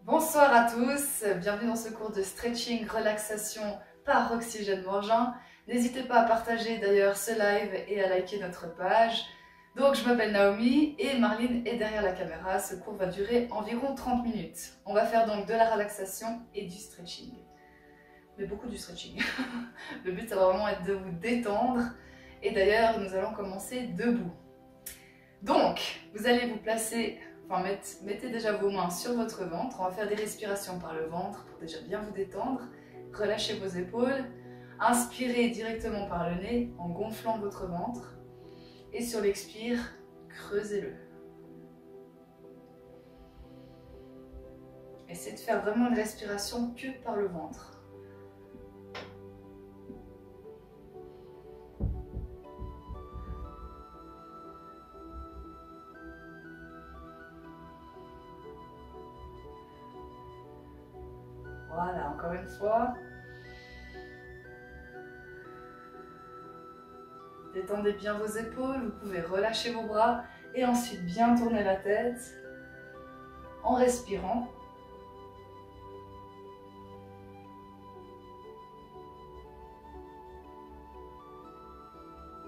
Bonsoir à tous, bienvenue dans ce cours de stretching, relaxation par Oxygène Morgin. N'hésitez pas à partager d'ailleurs ce live et à liker notre page. Donc je m'appelle Naomi et Marlene est derrière la caméra. Ce cours va durer environ 30 minutes. On va faire donc de la relaxation et du stretching. Mais beaucoup du stretching. Le but ça va vraiment être de vous détendre. Et d'ailleurs nous allons commencer debout. Donc vous allez vous placer... mettez déjà vos mains sur votre ventre. On va faire des respirations par le ventre pour déjà bien vous détendre. Relâchez vos épaules. Inspirez directement par le nez en gonflant votre ventre. Et sur l'expire, creusez-le. Essayez de faire vraiment une respiration que par le ventre. Voilà, encore une fois. Détendez bien vos épaules, vous pouvez relâcher vos bras et ensuite bien tourner la tête en respirant.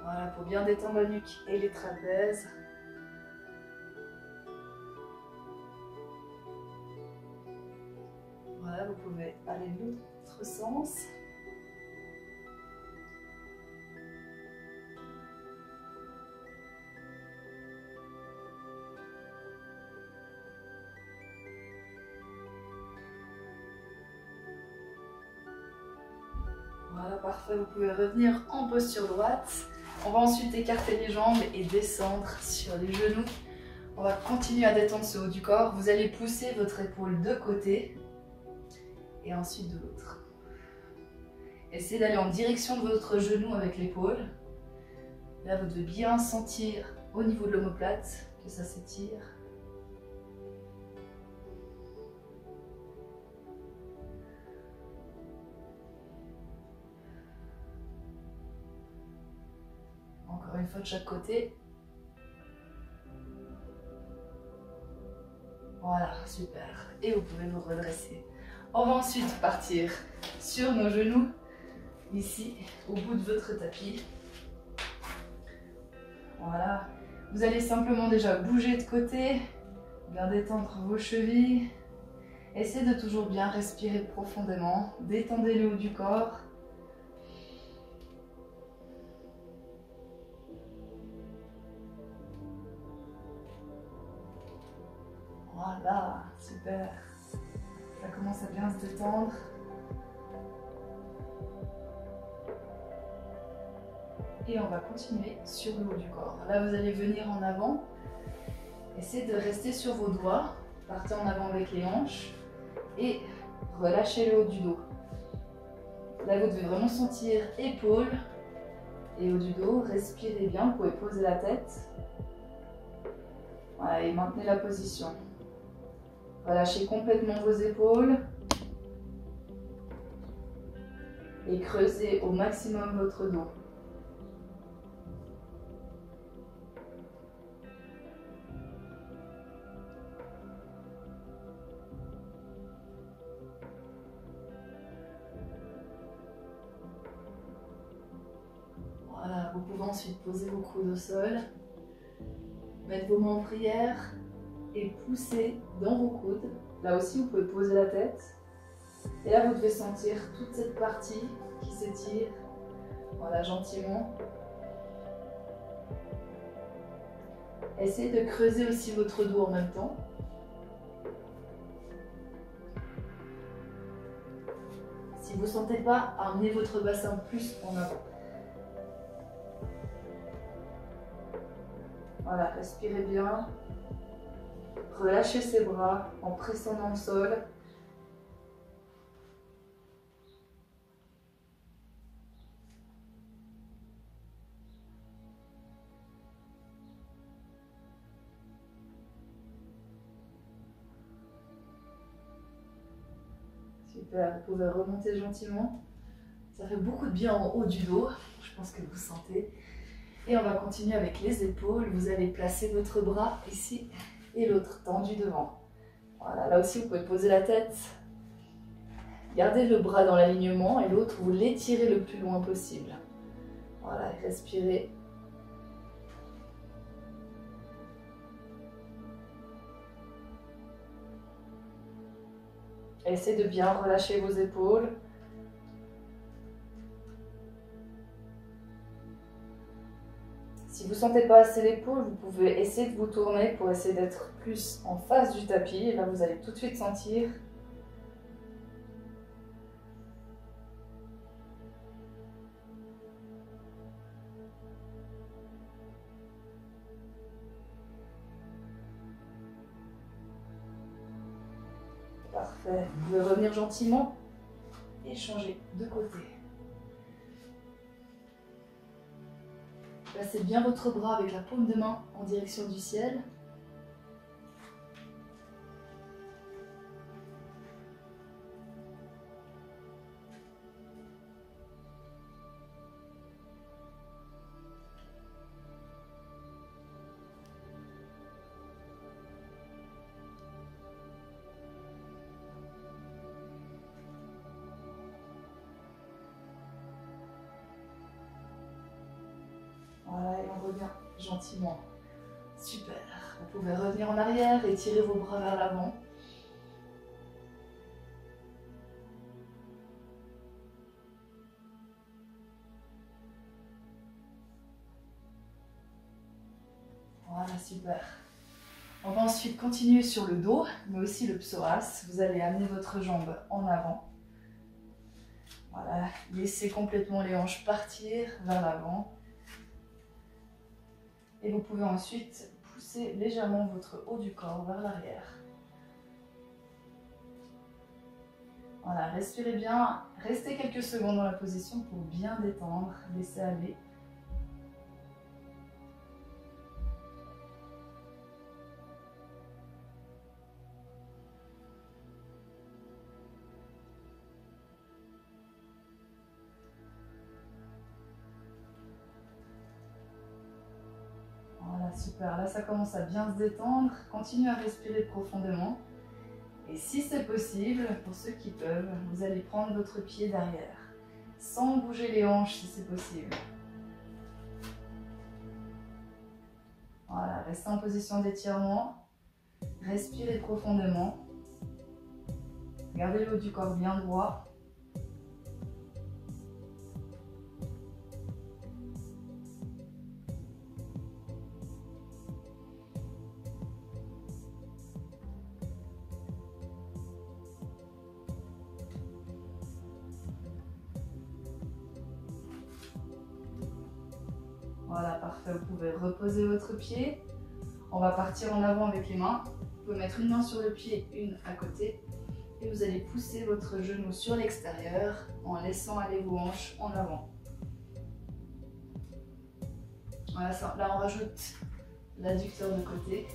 Voilà, pour bien détendre la nuque et les trapèzes. Voilà, vous pouvez aller de l'autre sens. Voilà, parfait, vous pouvez revenir en posture droite. On va ensuite écarter les jambes et descendre sur les genoux. On va continuer à détendre ce haut du corps. Vous allez pousser votre épaule de côté et ensuite de l'autre. Essayez d'aller en direction de votre genou avec l'épaule. Là, vous devez bien sentir au niveau de l'omoplate que ça s'étire. Encore une fois de chaque côté. Voilà, super. Et vous pouvez vous redresser. On va ensuite partir sur nos genoux, ici, au bout de votre tapis. Voilà. Vous allez simplement déjà bouger de côté, bien détendre vos chevilles. Essayez de toujours bien respirer profondément. Détendez le haut du corps. Voilà, super. Ça commence à bien se détendre. Et on va continuer sur le haut du corps. Là, vous allez venir en avant. Essayez de rester sur vos doigts. Partez en avant avec les hanches. Et relâchez le haut du dos. Là, vous devez vraiment sentir épaules et haut du dos. Respirez bien. Vous pouvez poser la tête. Voilà, et maintenez la position. Relâchez complètement vos épaules. Et creusez au maximum votre dos. Voilà, vous pouvez ensuite poser vos coudes au sol. Mettre vos mains en prière. Et pousser dans vos coudes. Là aussi, vous pouvez poser la tête. Et là, vous devez sentir toute cette partie qui s'étire. Voilà, gentiment. Essayez de creuser aussi votre dos en même temps. Si vous ne sentez pas, amenez votre bassin plus en avant. Voilà, respirez bien. Relâchez ses bras en pressant dans le sol. Super, vous pouvez remonter gentiment. Ça fait beaucoup de bien en haut du dos, je pense que vous sentez. Et on va continuer avec les épaules. Vous allez placer votre bras ici et l'autre tendu devant. Voilà, là aussi vous pouvez poser la tête. Gardez le bras dans l'alignement et l'autre, vous l'étirez le plus loin possible. Voilà, respirez. Essayez de bien relâcher vos épaules. Si vous ne sentez pas assez l'épaule, vous pouvez essayer de vous tourner pour essayer d'être plus en face du tapis. Et là, vous allez tout de suite sentir. Parfait. Vous pouvez revenir gentiment et changer de côté. Placez bien votre bras avec la paume de main en direction du ciel. Voilà, et on revient gentiment. Super. Vous pouvez revenir en arrière et tirer vos bras vers l'avant. Voilà, super. On va ensuite continuer sur le dos, mais aussi le psoas. Vous allez amener votre jambe en avant. Voilà, laissez complètement les hanches partir vers l'avant. Et vous pouvez ensuite pousser légèrement votre haut du corps vers l'arrière. Voilà, respirez bien, restez quelques secondes dans la position pour bien détendre, laissez aller. Voilà, super. Là, ça commence à bien se détendre. Continuez à respirer profondément. Et si c'est possible, pour ceux qui peuvent, vous allez prendre votre pied derrière, sans bouger les hanches si c'est possible. Voilà, restez en position d'étirement. Respirez profondément. Gardez le haut du corps bien droit. Voilà, parfait. Vous pouvez reposer votre pied. On va partir en avant avec les mains. Vous pouvez mettre une main sur le pied, une à côté. Et vous allez pousser votre genou sur l'extérieur en laissant aller vos hanches en avant. Voilà, ça. Là, on rajoute l'adducteur de côté.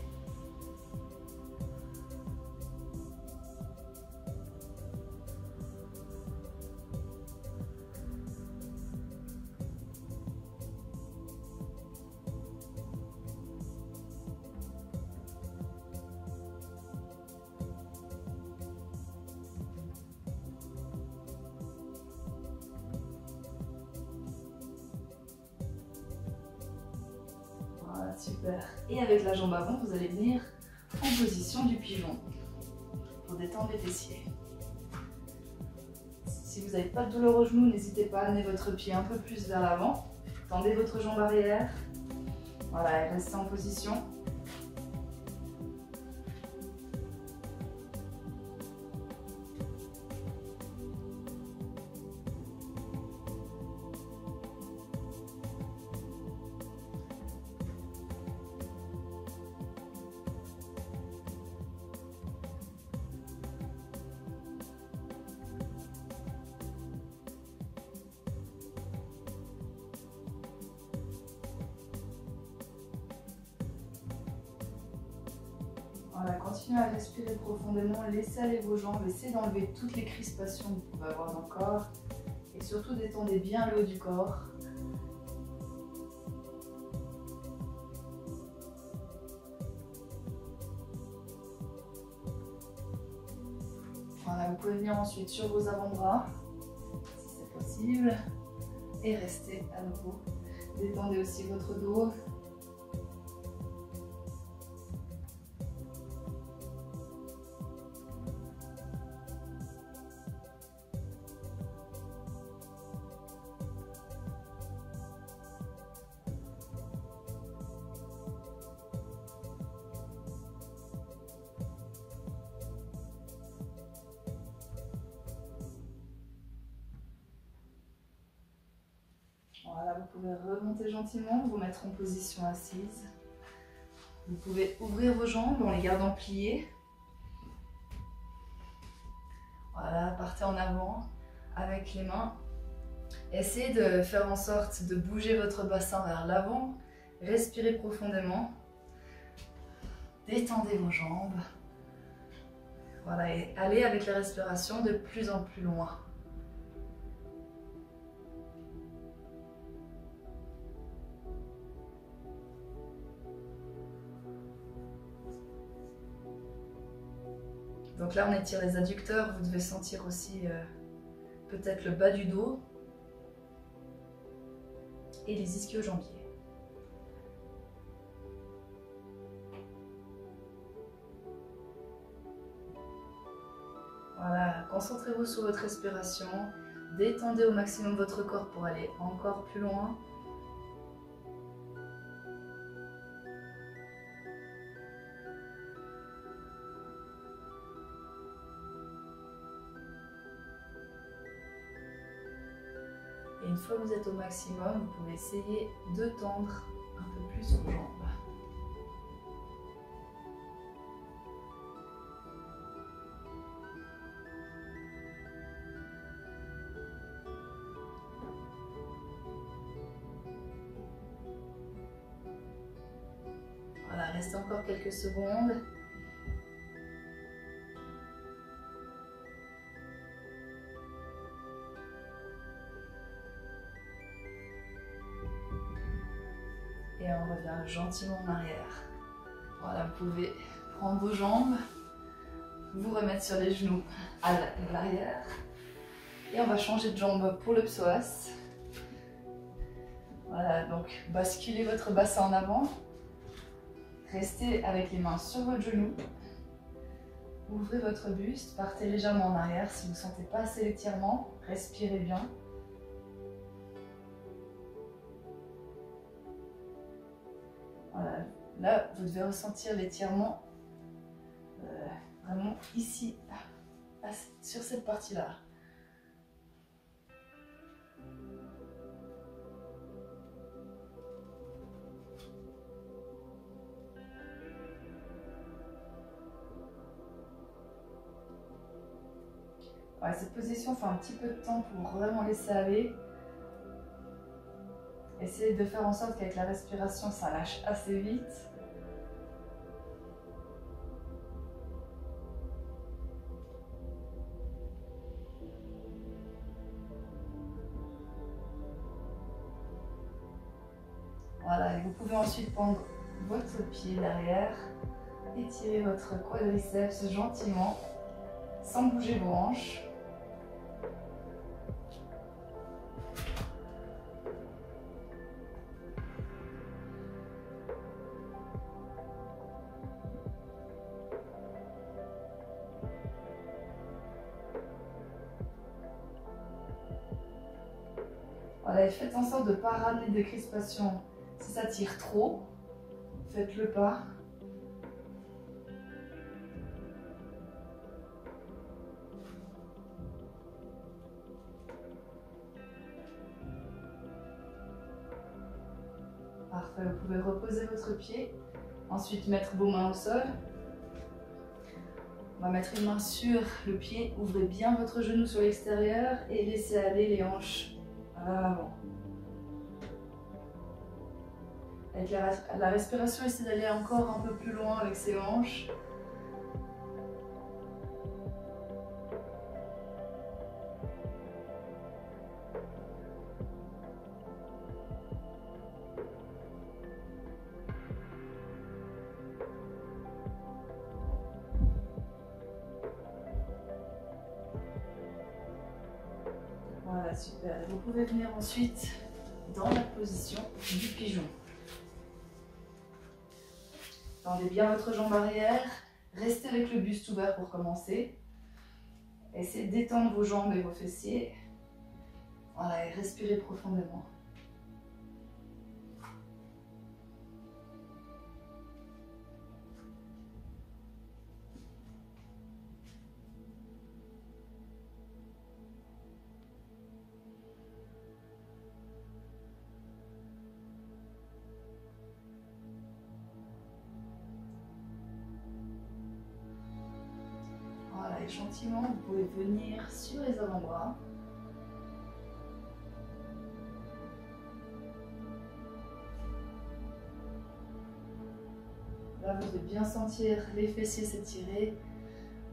Voilà, super. Et avec la jambe avant, vous allez venir en position du pigeon pour détendre les fessiers. Si vous n'avez pas de douleur au genou, n'hésitez pas à amener votre pied un peu plus vers l'avant. Tendez votre jambe arrière. Voilà, et restez en position. Voilà, continuez à respirer profondément, laissez aller vos jambes, essayez d'enlever toutes les crispations que vous pouvez avoir dans le corps et surtout détendez bien le haut du corps. Voilà, vous pouvez venir ensuite sur vos avant-bras, si c'est possible, et rester à nouveau. Détendez aussi votre dos. Voilà, vous pouvez remonter gentiment, vous mettre en position assise. Vous pouvez ouvrir vos jambes en les gardant pliées. Voilà, partez en avant avec les mains. Essayez de faire en sorte de bouger votre bassin vers l'avant. Respirez profondément. Détendez vos jambes. Voilà, et allez avec la respiration de plus en plus loin. Donc là, on étire les adducteurs. Vous devez sentir aussi peut-être le bas du dos et les ischio-jambiers. Voilà, concentrez-vous sur votre respiration. Détendez au maximum votre corps pour aller encore plus loin. Et une fois que vous êtes au maximum, vous pouvez essayer de tendre un peu plus vos jambes. Voilà, restez encore quelques secondes. Et on revient gentiment en arrière. Voilà, vous pouvez prendre vos jambes, vous remettre sur les genoux à l'arrière. Et on va changer de jambe pour le psoas. Voilà, donc basculez votre bassin en avant. Restez avec les mains sur votre genou. Ouvrez votre buste, partez légèrement en arrière. Si vous ne sentez pas assez l'étirement, respirez bien. Voilà, là vous devez ressentir l'étirement vraiment ici, sur cette partie-là. Ouais, cette position fait un petit peu de temps pour vraiment laisser aller. Essayez de faire en sorte qu'avec la respiration, ça lâche assez vite. Voilà, et vous pouvez ensuite prendre votre pied derrière, étirer votre quadriceps gentiment, sans bouger vos hanches. Voilà, et faites en sorte de ne pas ramener des crispations. Si ça tire trop, faites-le pas. Parfait, vous pouvez reposer votre pied. Ensuite, mettre vos mains au sol. On va mettre une main sur le pied. Ouvrez bien votre genou sur l'extérieur et laissez aller les hanches à l'avant. Avec la respiration, essayez d'aller encore un peu plus loin avec ces hanches. Voilà, super. Et vous pouvez venir ensuite dans la position du pigeon. Tendez bien votre jambe arrière. Restez avec le buste ouvert pour commencer. Essayez de détendre vos jambes et vos fessiers. Voilà, et respirez profondément. Voilà, et gentiment, vous pouvez venir sur les avant-bras. Là, vous devez bien sentir les fessiers s'étirer.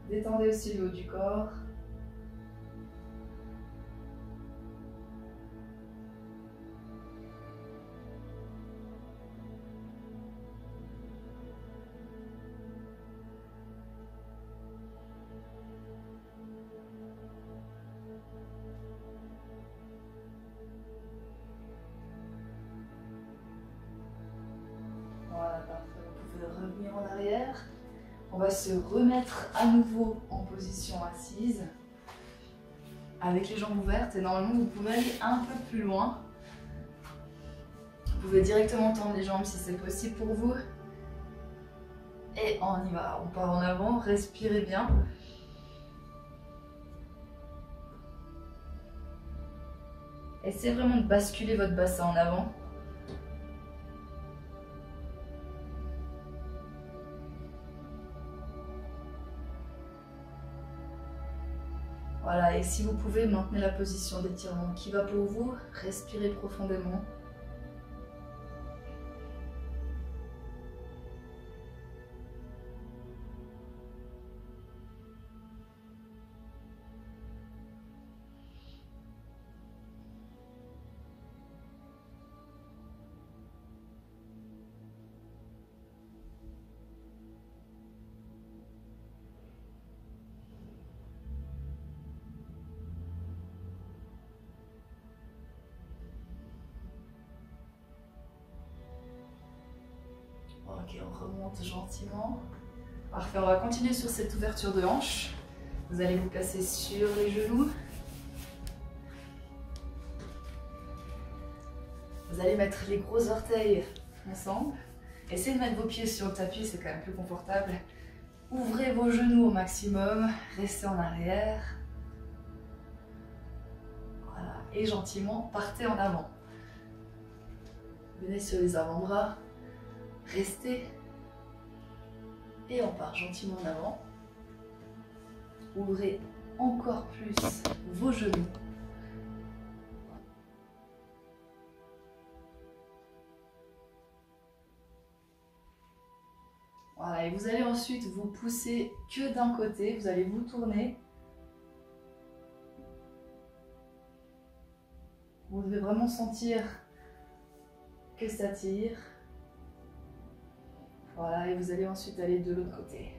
Détendez aussi le haut du corps. Voilà, parfait. Vous pouvez revenir en arrière. On va se remettre à nouveau en position assise avec les jambes ouvertes et normalement vous pouvez aller un peu plus loin. Vous pouvez directement tendre les jambes si c'est possible pour vous. Et on y va, on part en avant, respirez bien. Essayez vraiment de basculer votre bassin en avant. Voilà, et si vous pouvez, maintenez la position d'étirement qui va pour vous. Respirez profondément. Ok, on remonte gentiment. Parfait, on va continuer sur cette ouverture de hanche. Vous allez vous placer sur les genoux. Vous allez mettre les gros orteils ensemble. Essayez de mettre vos pieds sur le tapis, c'est quand même plus confortable. Ouvrez vos genoux au maximum, restez en arrière. Voilà, et gentiment, partez en avant. Venez sur les avant-bras. Restez et on part gentiment en avant. Ouvrez encore plus vos genoux. Voilà, et vous allez ensuite vous pousser que d'un côté, vous allez vous tourner. Vous devez vraiment sentir que ça tire. Voilà, et vous allez ensuite aller de l'autre côté.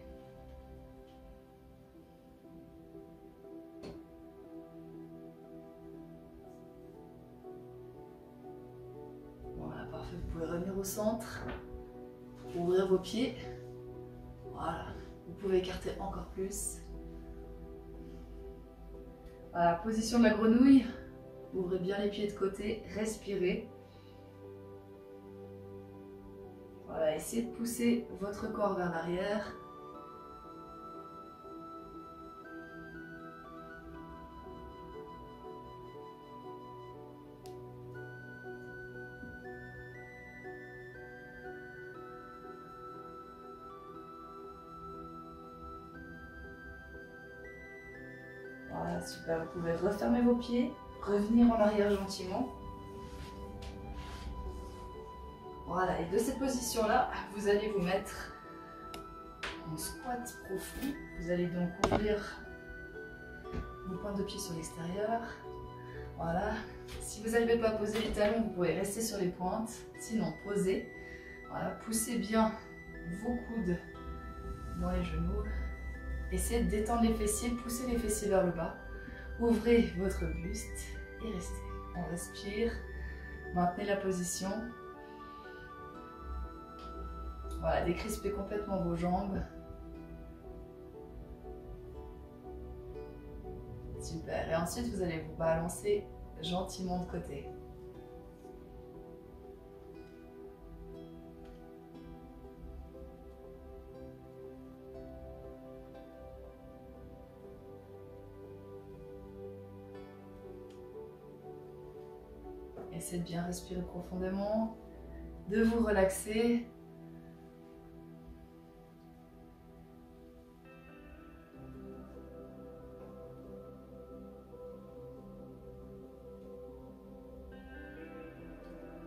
Voilà, parfait. Vous pouvez revenir au centre, ouvrir vos pieds. Voilà, vous pouvez écarter encore plus. Voilà, position de la grenouille. Ouvrez bien les pieds de côté, respirez. Voilà, essayez de pousser votre corps vers l'arrière. Voilà, super. Vous pouvez refermer vos pieds, revenir en arrière gentiment. Voilà, et de cette position-là, vous allez vous mettre en squat profond. Vous allez donc ouvrir vos pointes de pied sur l'extérieur. Voilà. Si vous n'arrivez pas à poser les talons, vous pouvez rester sur les pointes. Sinon, posez. Voilà, poussez bien vos coudes dans les genoux. Essayez de détendre les fessiers, poussez les fessiers vers le bas. Ouvrez votre buste et restez. On respire, maintenez la position. Voilà, décrispez complètement vos jambes. Super, et ensuite vous allez vous balancer gentiment de côté. Essayez de bien respirer profondément, de vous relaxer.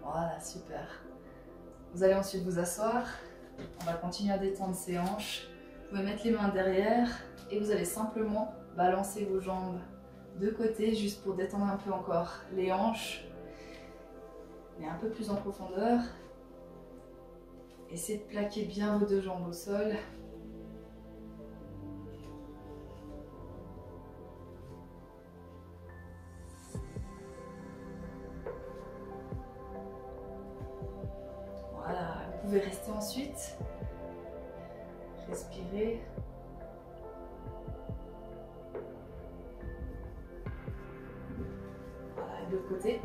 Voilà, super. Vous allez ensuite vous asseoir. On va continuer à détendre ses hanches. Vous pouvez mettre les mains derrière et vous allez simplement balancer vos jambes de côté juste pour détendre un peu encore les hanches. Mais un peu plus en profondeur. Essayez de plaquer bien vos deux jambes au sol. Voilà, vous pouvez rester ensuite. Respirez. Voilà, et de l'autre côté.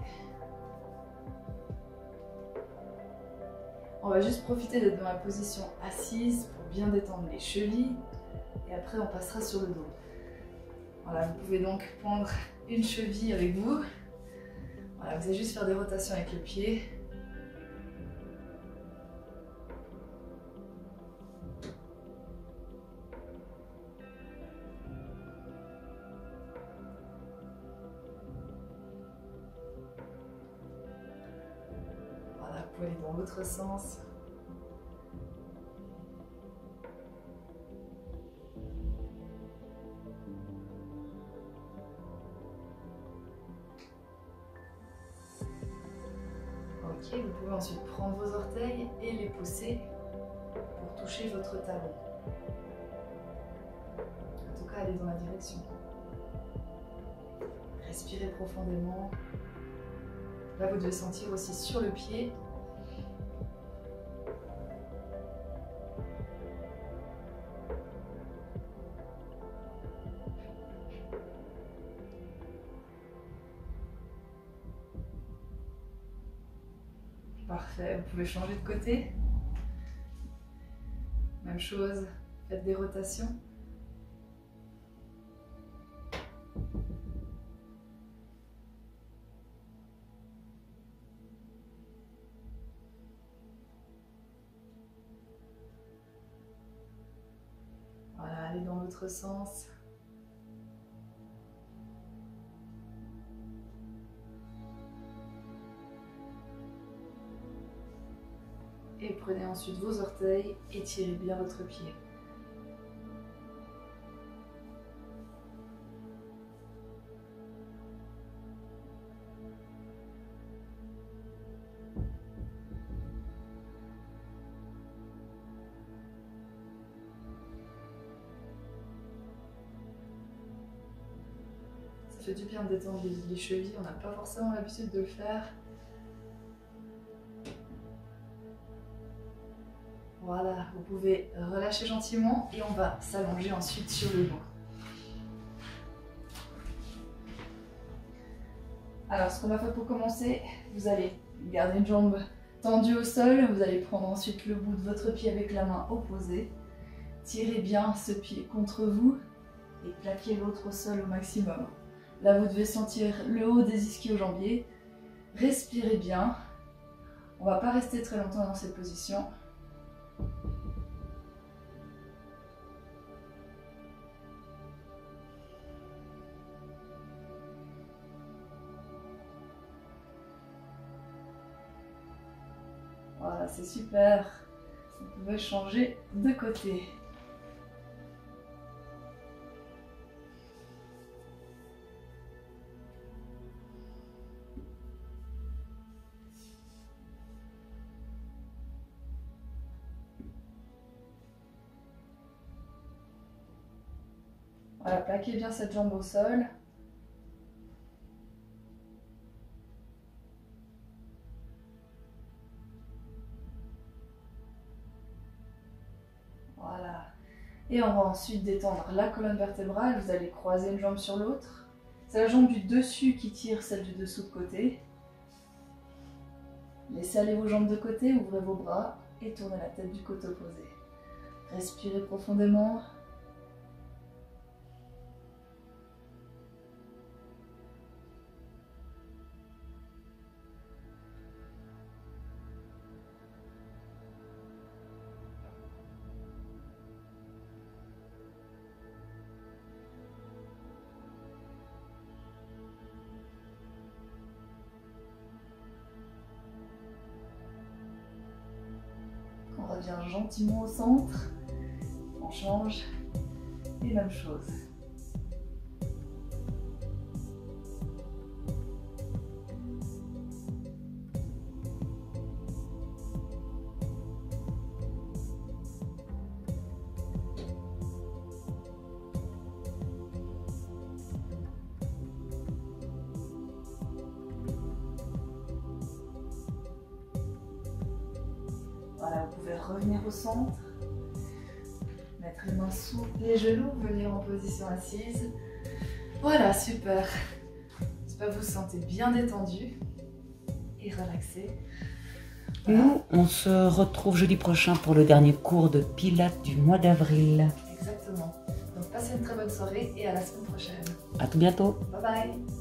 On va juste profiter d'être dans la position assise pour bien détendre les chevilles. Et après, on passera sur le dos. Voilà, vous pouvez donc prendre une cheville avec vous. Voilà, vous allez juste faire des rotations avec le pied. Voilà, vous pouvez aller dans l'autre sens. Ok, vous pouvez ensuite prendre vos orteils et les pousser pour toucher votre talon. En tout cas, allez dans la direction. Respirez profondément. Là, vous devez sentir aussi sur le pied. Parfait, vous pouvez changer de côté. Même chose, faites des rotations. Voilà, allez dans l'autre sens. Et prenez ensuite vos orteils et tirez bien votre pied. Ça fait du bien de détendre les chevilles, on n'a pas forcément l'habitude de le faire. Voilà, vous pouvez relâcher gentiment et on va s'allonger ensuite sur le dos. Alors, ce qu'on va faire pour commencer, vous allez garder une jambe tendue au sol, vous allez prendre ensuite le bout de votre pied avec la main opposée. Tirez bien ce pied contre vous et plaquez l'autre au sol au maximum. Là, vous devez sentir le haut des ischio-jambiers. Respirez bien. On ne va pas rester très longtemps dans cette position. Voilà, c'est super. Vous pouvez changer de côté. Voilà, plaquez bien cette jambe au sol. Et on va ensuite détendre la colonne vertébrale. Vous allez croiser une jambe sur l'autre. C'est la jambe du dessus qui tire celle du dessous de côté. Laissez aller vos jambes de côté, ouvrez vos bras et tournez la tête du côté opposé. Respirez profondément. On revient gentiment au centre, on change, et même chose. Voilà, vous pouvez revenir au centre, mettre les mains sous les genoux, venir en position assise. Voilà, super. J'espère que vous vous sentez bien détendu et relaxé. Voilà. Nous, on se retrouve jeudi prochain pour le dernier cours de Pilates du mois d'avril. Exactement. Donc passez une très bonne soirée et à la semaine prochaine. À tout bientôt. Bye bye.